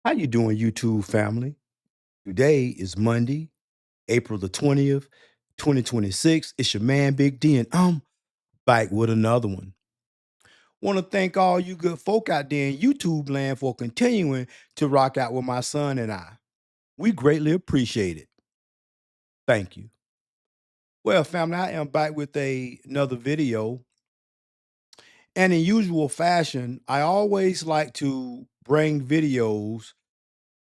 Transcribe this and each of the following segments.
How you doing, YouTube family? Today is Monday, April the 20th, 2026. It's your man, Big D, and I'm back with another one. Want to thank all you good folk out there in YouTube land for continuing to rock out with my son and I. We greatly appreciate it. Thank you. Well, family, I am back with another video. And in usual fashion, I always like to bring videos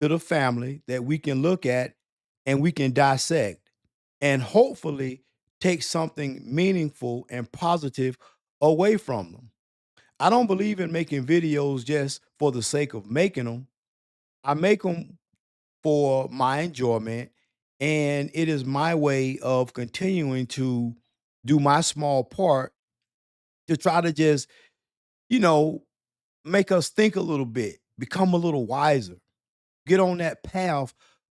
to the family that we can look at and we can dissect and hopefully take something meaningful and positive away from them. I don't believe in making videos just for the sake of making them. I make them for my enjoyment, and it is my way of continuing to do my small part to try to just, you know, make us think a little bit, become a little wiser, get on that path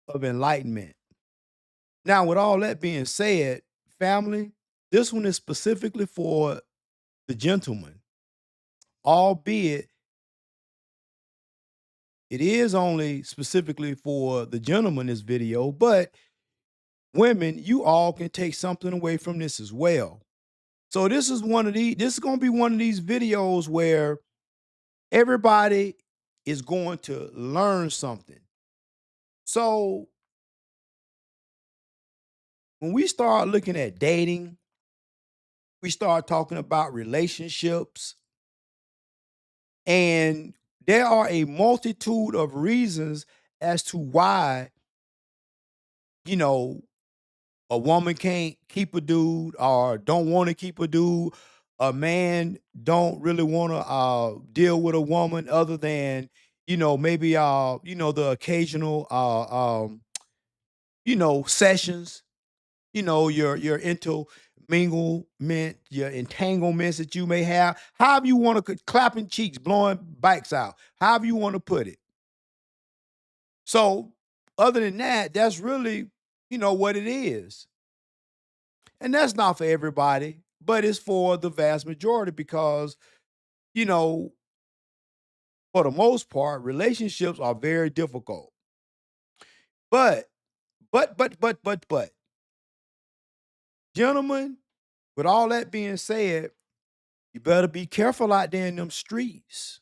of enlightenment. Now, with all that being said, family, this one is specifically for the gentleman, albeit it is only specifically for the gentleman, this video, but women, you all can take something away from this as well. So this is going to be one of these videos where everybody is going to learn something. So when we start looking at dating, we start talking about relationships, and there are a multitude of reasons as to why, you know, a woman can't keep a dude or don't want to keep a dude. A man don't really want to deal with a woman other than, maybe the occasional sessions, your interminglement, your entanglements that you may have. However you want to clapping cheeks, blowing bikes out, however you want to put it. So, other than that, that's really, what it is. And that's not for everybody, but it's for the vast majority because, you know, for the most part, relationships are very difficult. But, but, gentlemen, with all that being said, you better be careful out there in them streets.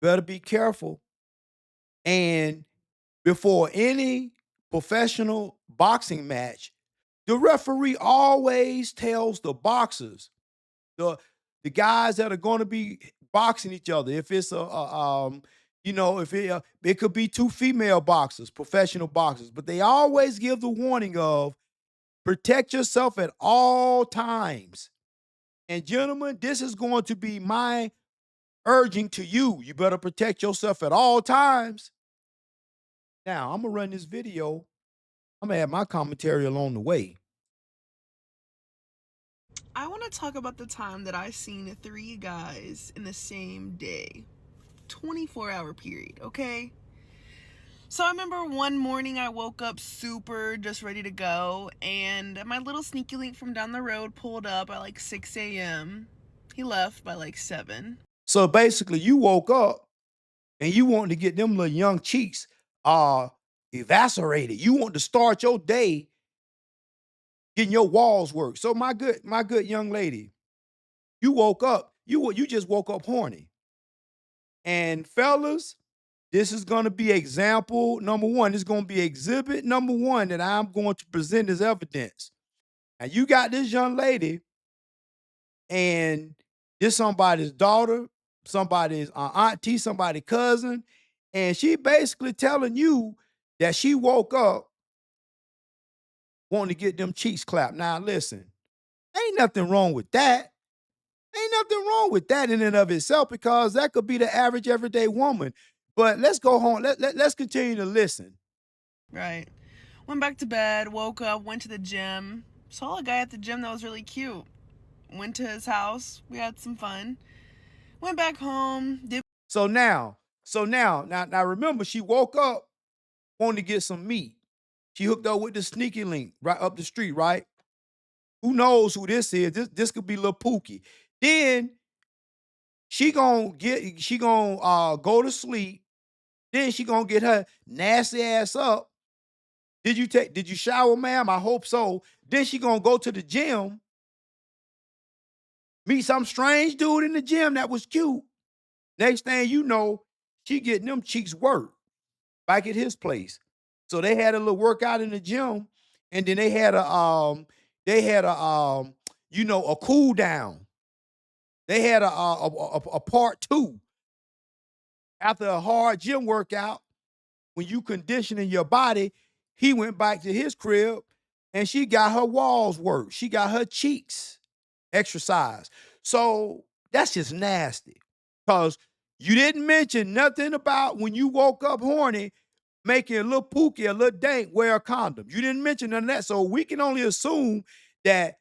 Better be careful. And before any professional boxing match, the referee always tells the boxers, the the guys that are going to be boxing each other, if it's if it could be two female boxers, professional boxers, but they always give the warning of protect yourself at all times. And gentlemen, this is going to be my urging to you. You better protect yourself at all times. Now, I'm gonna run this video. I'm gonna add my commentary along the way. I want to talk about the time that I seen three guys in the same day. 24-hour period, okay? So I remember one morning I woke up super just ready to go, and my little sneaky link from down the road pulled up at like 6 a.m. He left by like 7. So basically, you woke up and you want to get them little young cheeks evaporated. You want to start your day getting your walls worked. So my good young lady, you woke up, you just woke up horny. And fellas, this is going to be example number one. This is going to be exhibit number one that I'm going to present as evidence. And you got this young lady, and this somebody's daughter, somebody's auntie, somebody's cousin, and she basically telling you that she woke up wanting to get them cheeks clapped. Now listen, ain't nothing wrong with that. Ain't nothing wrong with that in and of itself because that could be the average everyday woman. But let's go home. Let's continue to listen. Right. Went back to bed, woke up, went to the gym, saw a guy at the gym that was really cute. Went to his house, we had some fun. Went back home, did So now, remember, she woke up wanting to get some meat. She hooked up with the sneaky link right up the street, right? Who knows who this is? This could be Lil Pookie. Then she gonna go to sleep Then she gonna get her nasty ass up. Did you shower, ma'am? I hope so. Then she gonna go to the gym, meet some strange dude in the gym that was cute. Next thing you know, she getting them cheeks worked back at his place. So they had a little workout in the gym, and then they had a a cool down. They had a part two after a hard gym workout. When you conditioning your body, he went back to his crib, and she got her walls worked. She got her cheeks exercised. So that's just nasty. Cause you didn't mention nothing about when you woke up horny, making a little pookie, a little dank, wear a condom. You didn't mention none of that. So we can only assume that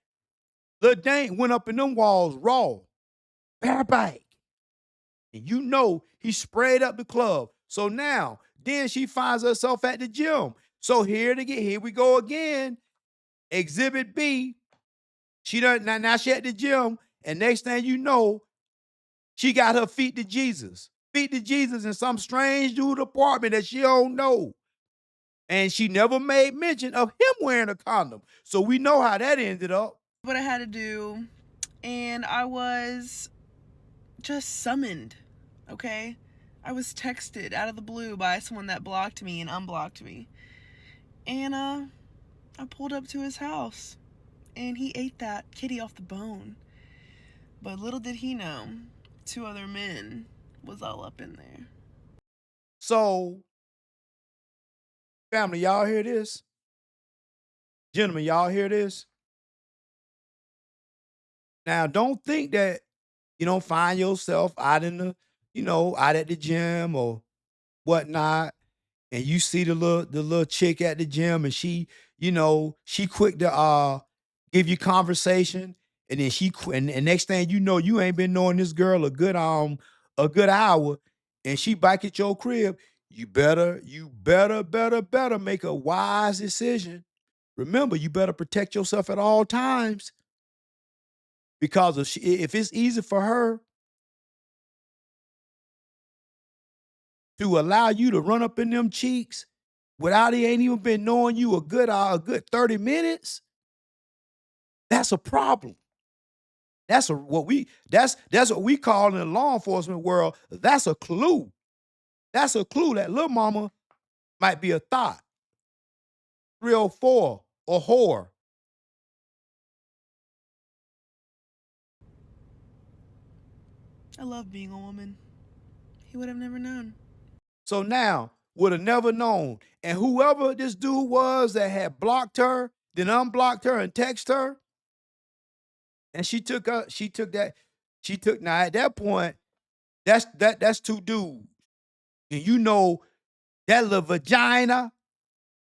little dank went up in them walls raw, bareback. And you know he sprayed up the club. So now, then she finds herself at the gym. So here we go again. Exhibit B. She done now she at the gym, and next thing you know, she got her feet to Jesus. Feet to Jesus in some strange dude apartment that she don't know. And she never made mention of him wearing a condom. So we know how that ended up. What I had to do, and I was just summoned, okay? I was texted out of the blue by someone that blocked me and unblocked me. And I pulled up to his house, and he ate that kitty off the bone. But little did he know, 2 other men was all up in there. So, family, y'all hear this? Gentlemen, y'all hear this? Now, don't think that you don't find yourself out in out at the gym or whatnot, and you see the little chick at the gym, and she quick to give you conversation, and then and next thing you know, you ain't been knowing this girl a good hour, and she back at your crib. You better make a wise decision. Remember, you better protect yourself at all times because if it's easy for her to allow you to run up in them cheeks without he ain't even been knowing you a good 30 minutes, that's a problem. That's what we call in the law enforcement world. That's a clue. That's a clue that little mama might be a thought. 304 or whore. I love being a woman. He would have never known. So now would have never known. And whoever this dude was that had blocked her, then unblocked her and text her, and she took now at that point, that's two dudes. And you know that little vagina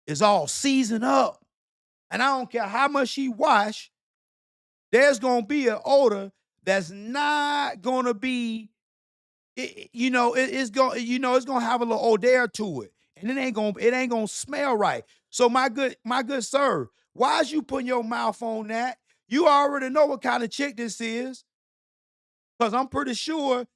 is all seasoned up. And I don't care how much she wash, there's gonna be an odor that's not gonna be, it's gonna have a little odor to it, and it ain't gonna smell right. So my good sir, why is you putting your mouth on that? You already know what kind of chick this is. Cause I'm pretty sure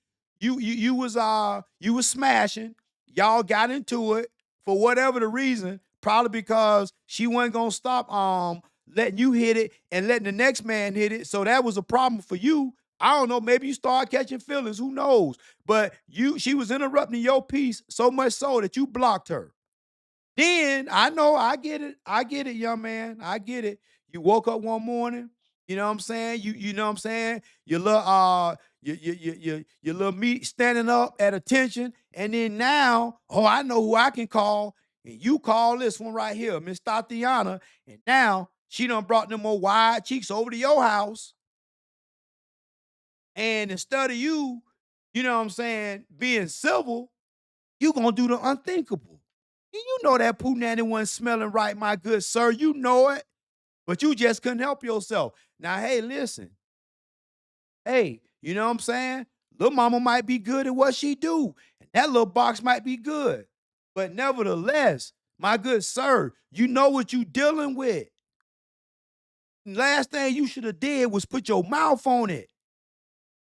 you was smashing. Y'all got into it for whatever the reason, probably because she wasn't gonna stop letting you hit it and letting the next man hit it. So that was a problem for you. I don't know, maybe you start catching feelings, who knows? But she was interrupting your peace so much so that you blocked her. Then I know I get it, young man. I get it. You woke up one morning, you know what I'm saying? You know what I'm saying? Your little meat standing up at attention. And then now, oh, I know who I can call. And you call this one right here, Miss Tatiana. And now she done brought them more wide cheeks over to your house. And instead of you know what I'm saying, being civil, you gonna do the unthinkable. And you know that Pooh wasn't smelling right, my good sir. You know it, but you just couldn't help yourself. Now, hey, listen. Hey, you know what I'm saying? Little mama might be good at what she do, and that little box might be good. But nevertheless, my good sir, you know what you dealing with. Last thing you should have did was put your mouth on it.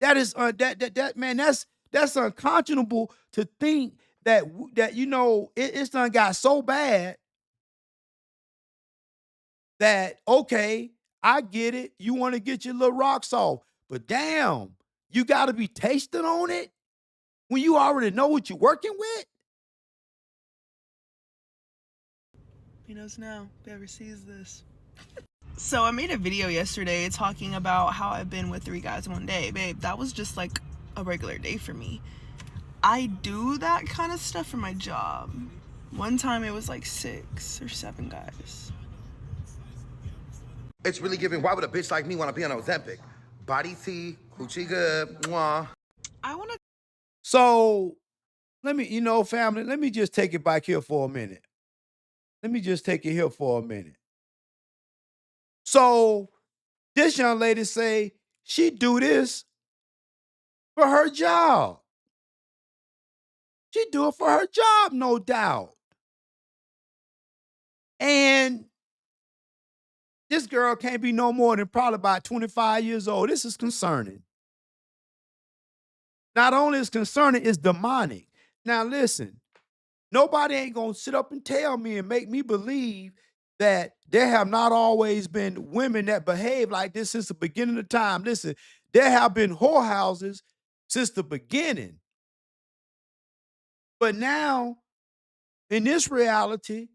That is that man, that's unconscionable to think that you know it's done got so bad that okay, I get it. You want to get your little rocks off, but damn, you got to be tasting on it when you already know what you're working with. He knows now. Whoever sees this. So I made a video yesterday talking about how I've been with 3 guys one day. Babe, that was just like a regular day for me. I do that kind of stuff for my job. One time it was like 6 or 7 guys. It's really giving. Why would a bitch like me want to be on Ozempic? Body T, coochie good, mwah. I want to. So let me, family, let me just take it back here for a minute. Let me just take it here for a minute. So this young lady say she do this for her job. She do it for her job, no doubt. And this girl can't be no more than probably about 25 years old. This is concerning. Not only is concerning, it's demonic. Now listen, nobody ain't gonna sit up and tell me and make me believe that there have not always been women that behave like this since the beginning of time. Listen, there have been whorehouses since the beginning. But now, in this reality,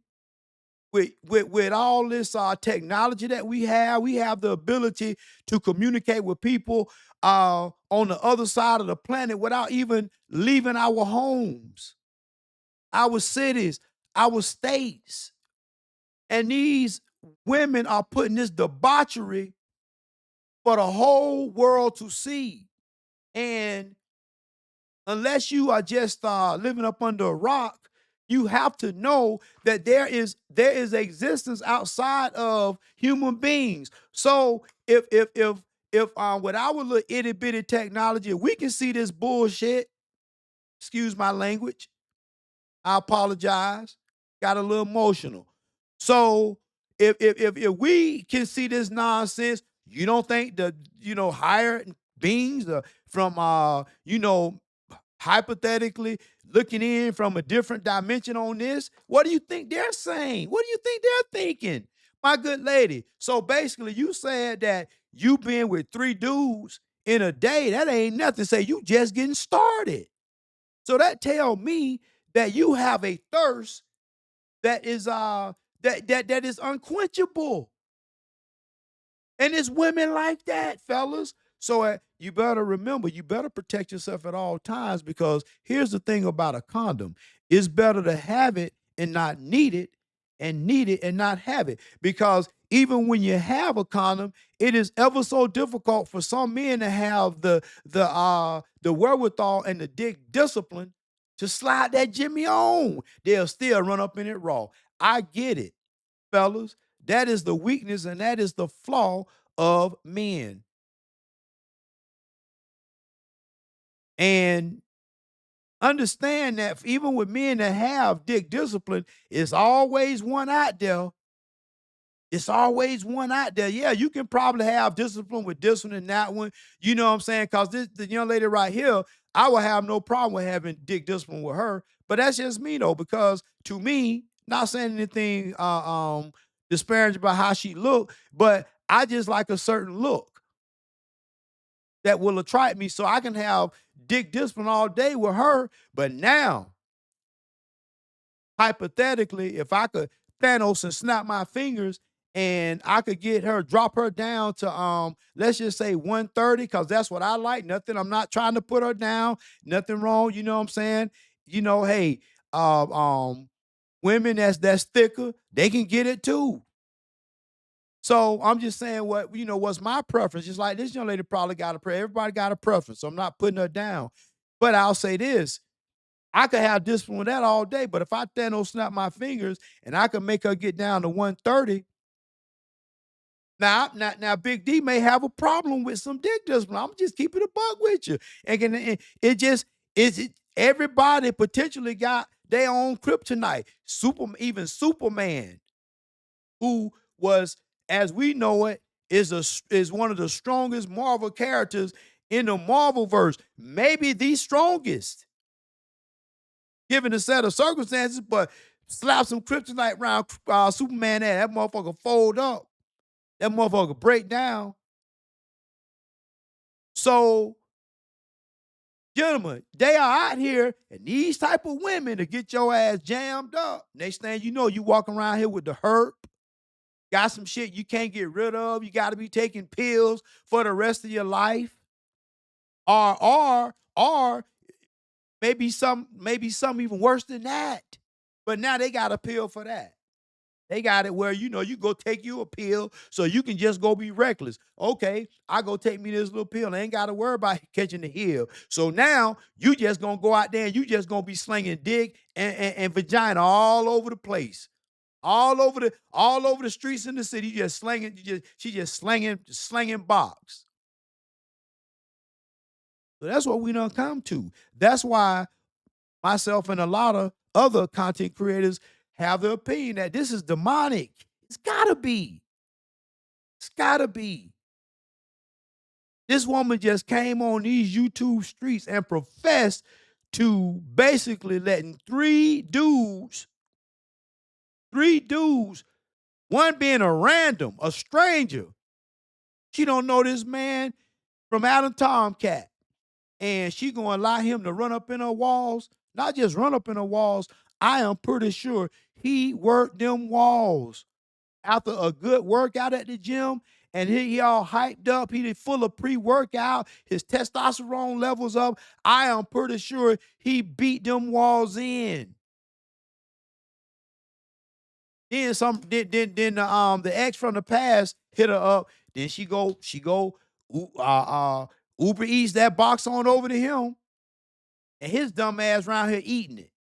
with all this technology that we have the ability to communicate with people on the other side of the planet without even leaving our homes, our cities, our states. And these women are putting this debauchery for the whole world to see. And unless you are just living up under a rock, you have to know that there is existence outside of human beings. So if with our little itty bitty technology, we can see this bullshit. Excuse my language. I apologize. Got a little emotional. So if we can see this nonsense, you don't think the higher beings from hypothetically looking in from a different dimension on this, what do you think they're saying? What do you think they're thinking? My good lady. So basically, you said that you been with 3 dudes in a day. That ain't nothing. Say you just getting started. So that tell me that you have a thirst that is that is unquenchable. And it's women like that, fellas. So you better remember, you better protect yourself at all times, because here's the thing about a condom. It's better to have it and not need it, and need it and not have it. Because even when you have a condom, it is ever so difficult for some men to have the wherewithal and the dick discipline to slide that Jimmy on. They'll still run up in it raw. I get it, fellas. That is the weakness and that is the flaw of men. And understand that even with men that have dick discipline, it's always one out there. It's always one out there. Yeah, you can probably have discipline with this one and that one. You know what I'm saying? Because the young lady right here, I would have no problem with having dick discipline with her. But that's just me though, because to me, not saying anything disparaging about how she look, but I just like a certain look that will attract me, so I can have dick discipline all day with her. But now, hypothetically, if I could Thanos and snap my fingers and I could get her, drop her down to let's just say 130, because that's what I like. Nothing, I'm not trying to put her down, nothing wrong, you know what I'm saying? Hey, women that's thicker, they can get it too. So I'm just saying what's my preference. Just like this young lady probably got a preference. Everybody got a preference. So I'm not putting her down. But I'll say this. I could have discipline with that all day. But if I Thanos snap my fingers and I can make her get down to 130, now Big D may have a problem with some dick discipline. I'm just keeping a buck with you. And it just is everybody potentially got their own kryptonite. Even Superman, who was, as we know it, is one of the strongest Marvel characters in the Marvel verse, maybe the strongest. given a set of circumstances, but slap some kryptonite around Superman that motherfucker fold up. That motherfucker break down. So, gentlemen, they are out here, and these type of women to get your ass jammed up. Next thing you know, you walking around here with the herp, got some shit you can't get rid of. You got to be taking pills for the rest of your life. Or maybe some even worse than that. But now they got a pill for that. They got it where, you go take you a pill so you can just go be reckless. Okay, I go take me this little pill. I ain't got to worry about catching the heel. So now you just going to go out there and you just going to be slinging dick and vagina all over the place. All over the streets in the city. She just slinging box. So that's what we done come to. That's why myself and a lot of other content creators have the opinion that this is demonic. It's gotta be. It's gotta be. This woman just came on these YouTube streets and professed to basically letting three dudes, one being a random, a stranger. She don't know this man from Adam Tomcat. And she gonna allow him to run up in her walls. Not just run up in her walls. I am pretty sure he worked them walls after a good workout at the gym, and he all hyped up. He did full of pre-workout. His testosterone levels up. I am pretty sure he beat them walls in. Then the ex from the past hit her up. Then she go Uber Eats that box on over to him. And his dumb ass around here eating it.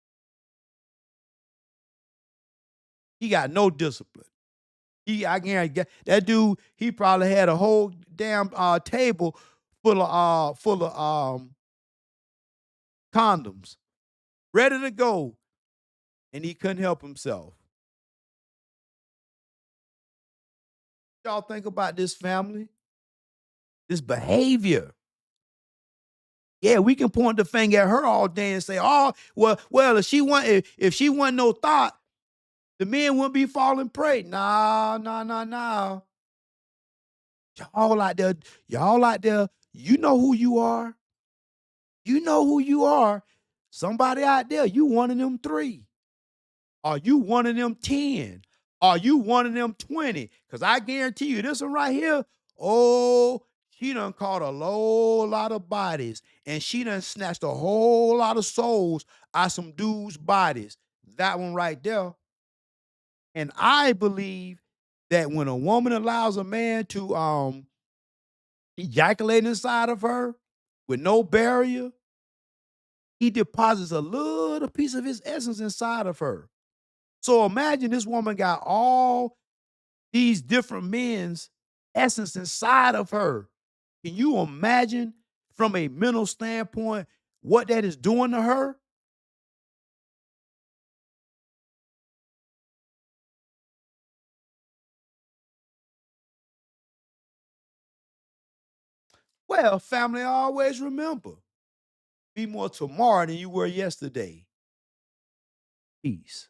He got no discipline. I guarantee that dude, he probably had a whole damn table full of condoms ready to go, and he couldn't help himself. Y'all think about this, family? This behavior. Yeah, we can point the finger at her all day and say, "Oh, well, if she wasn't no thought, the men wouldn't be falling prey." Nah. Y'all out there, you know who you are. You know who you are. Somebody out there, you one of them 3. Are you one of them 10? Are you one of them 20? Because I guarantee you, this one right here, oh, she done caught a whole lot of bodies, and she done snatched a whole lot of souls out some dudes' bodies. That one right there. And I believe that when a woman allows a man to ejaculate inside of her with no barrier, he deposits a little piece of his essence inside of her. So imagine this woman got all these different men's essence inside of her. Can you imagine from a mental standpoint what that is doing to her? Well, family, always remember, be more tomorrow than you were yesterday. Peace.